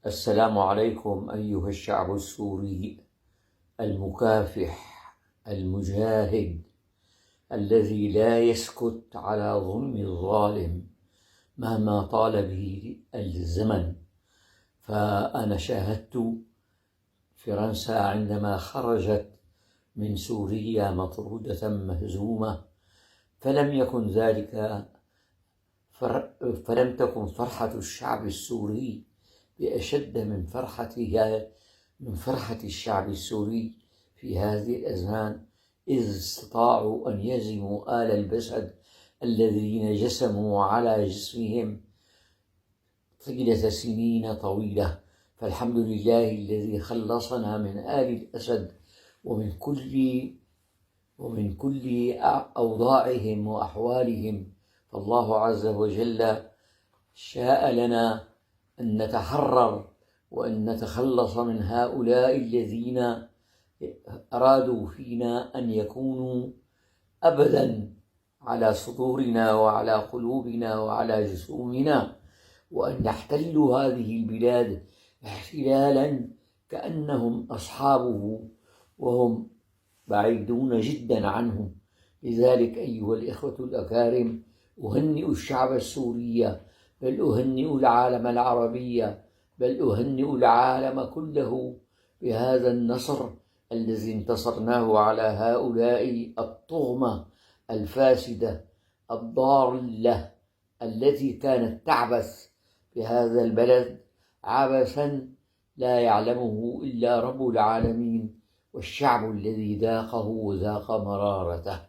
السلام عليكم أيها الشعب السوري المكافح المجاهد الذي لا يسكت على ظلم الظالم مهما طال به الزمن. فأنا شاهدت فرنسا عندما خرجت من سوريا مطرودة مهزومة، فلم تكن فرحة الشعب السوري بأشد من فرحة الشعب السوري في هذه الأزمان، إذ استطاعوا أن يهزموا آل البسد الذين جسموا على جسمهم طيلة سنين طويلة. فالحمد لله الذي خلصنا من آل الأسد ومن كل أوضاعهم وأحوالهم. فالله عز وجل شاء لنا أن نتحرر وأن نتخلص من هؤلاء الذين أرادوا فينا أن يكونوا أبداً على صدورنا وعلى قلوبنا وعلى جسومنا، وأن يحتلوا هذه البلاد احتلالاً كأنهم أصحابه وهم بعيدون جداً عنهم. لذلك أيها الإخوة الأكارم، أهنئ الشعب السوري، بل أهنئ العالم العربي، بل أهنئ العالم كله بهذا النصر الذي انتصرناه على هؤلاء الطغمة الفاسدة الضالة التي كانت تعبث بهذا البلد عبثا لا يعلمه إلا رب العالمين، والشعب الذي ذاقه وذاق مرارته.